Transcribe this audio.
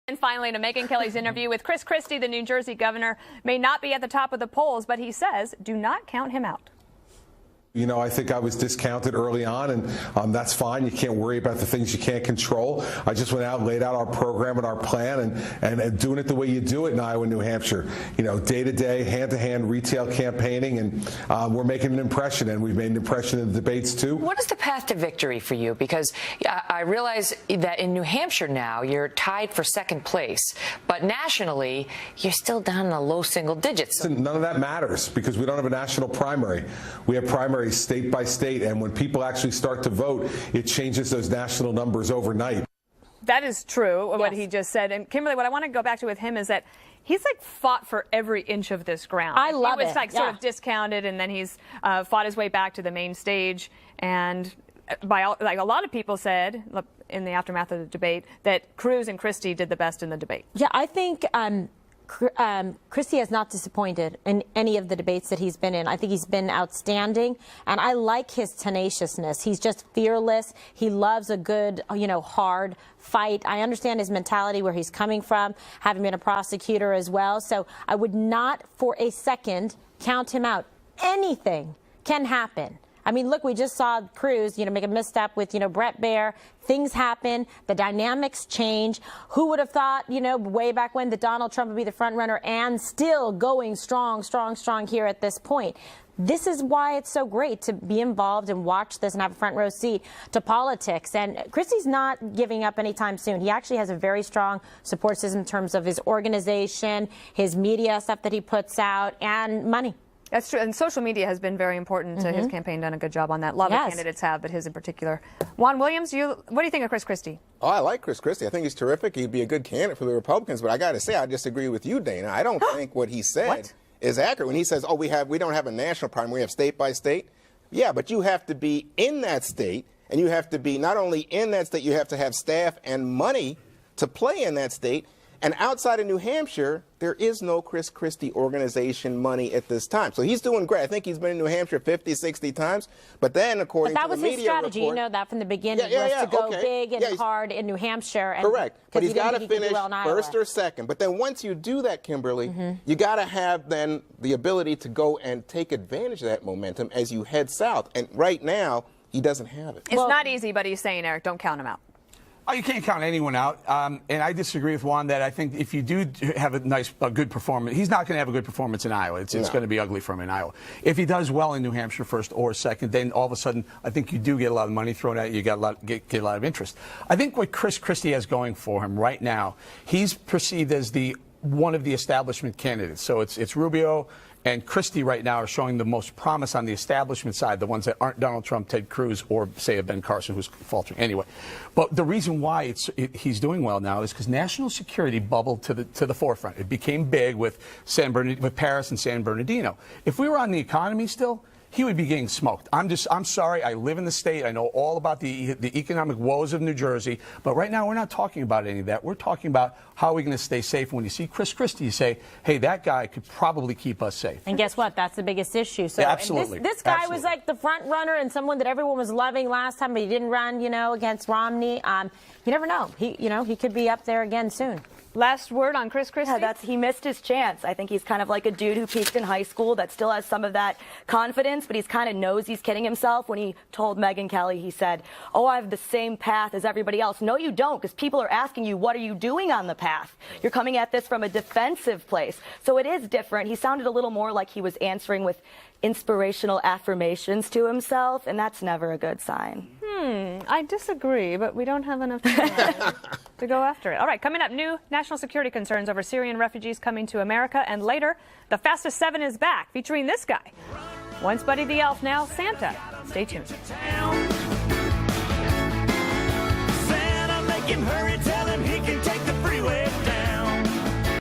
And finally, to Megyn Kelly's interview with Christie, the New Jersey governor, may not be at the top of the polls, but he says do not count him out. You know, I think I was discounted early on, and that's fine. You can't worry about the things you can't control. I just went out and laid out our program and our plan and doing it the way you do it in Iowa and New Hampshire. You know, day-to-day, hand-to-hand retail campaigning, and we're making an impression, and we've made an impression in the debates, too. What is the path to victory for you? Because I realize that in New Hampshire now, you're tied for second place, but nationally, you're still down in the low single digits. None of that matters because we don't have a national primary. We have primaries state by state, and when people actually start to vote, it changes those national numbers overnight. That is true, what Yes. he just said. And Kimberly, what I want to go back to with him is that he's like fought for every inch of this ground. I love He was it, like sort of discounted, and then he's fought his way back to the main stage. And like a lot of people said in the aftermath of the debate that Cruz and Christie did the best in the debate. Yeah, I think Christie has not disappointed in any of the debates that he's been in. I think he's been outstanding, and I like his tenaciousness. He's just fearless. He loves a good, hard fight. I understand his mentality, where he's coming from, having been a prosecutor as well. So I would not for a second count him out. Anything can happen. I mean, look, we just saw Cruz, make a misstep with, Brett Baer. Things happen. The dynamics change. Who would have thought, way back when, that Donald Trump would be the front runner and still going strong here at this point? This is why it's so great to be involved and watch this and have a front row seat to politics. And Christie's not giving up anytime soon. He actually has a very strong support system in terms of his organization, his media stuff that he puts out, and money. That's true, and social media has been very important to his campaign. Done a good job on that. A lot of candidates have, but his in particular. Juan Williams, what do you think of Chris Christie? Oh, I like Chris Christie. I think he's terrific. He'd be a good candidate for the Republicans. But I got to say, I disagree with you, Dana. I don't think what he said is accurate when he says, "Oh, we don't have a national primary. We have state by state." Yeah, but you have to be in that state, and you have to be not only in that state, you have to have staff and money to play in that state. And outside of New Hampshire, there is no Chris Christie organization money at this time. So he's doing great. I think he's been in New Hampshire 50, 60 times. But then, according to the media report... But that was his strategy. You know that from the beginning, was to go big and hard in New Hampshire. And correct. But he's got to finish first or second. But then once you do that, Kimberly, you got to have then the ability to go and take advantage of that momentum as you head south. And right now, he doesn't have it. It's not easy, but he's saying, Eric, don't count him out. Oh, you can't count anyone out. And I disagree with Juan that I think if you do have a good performance, he's not going to have a good performance in Iowa. It's going to be ugly for him in Iowa. If he does well in New Hampshire first or second, then all of a sudden I think you do get a lot of money thrown at you. You get a lot of interest. I think what Chris Christie has going for him right now, he's perceived as one of the establishment candidates. So it's Rubio and Christie right now are showing the most promise on the establishment side, the ones that aren't Donald Trump, Ted Cruz, or, say, a Ben Carson, who's faltering anyway. But the reason why he's doing well now is because national security bubbled to the forefront. It became big with Paris and San Bernardino. If we were on the economy still, he would be getting smoked. I'm sorry. I live in the state. I know all about the economic woes of New Jersey. But right now, we're not talking about any of that. We're talking about how are we going to stay safe. When you see Chris Christie, you say, hey, that guy could probably keep us safe. And guess what? That's the biggest issue. So yeah, absolutely. This guy was like the front runner and someone that everyone was loving last time, but he didn't run, against Romney. You never know. He could be up there again soon. Last word on Chris Christie? Yeah, he missed his chance. I think he's kind of like a dude who peaked in high school that still has some of that confidence, but he's kind of knows he's kidding himself. When he told Megyn Kelly, he said, "Oh, I have the same path as everybody else." No, you don't, because people are asking you, what are you doing on the path? You're coming at this from a defensive place. So it is different. He sounded a little more like he was answering with inspirational affirmations to himself, and that's never a good sign. I disagree, but we don't have enough time to go after it. All right, coming up, new national security concerns over Syrian refugees coming to America, and later, the Fastest 7 is back, featuring this guy. Once Buddy the Elf, now Santa. Stay tuned. Santa, make him hurry.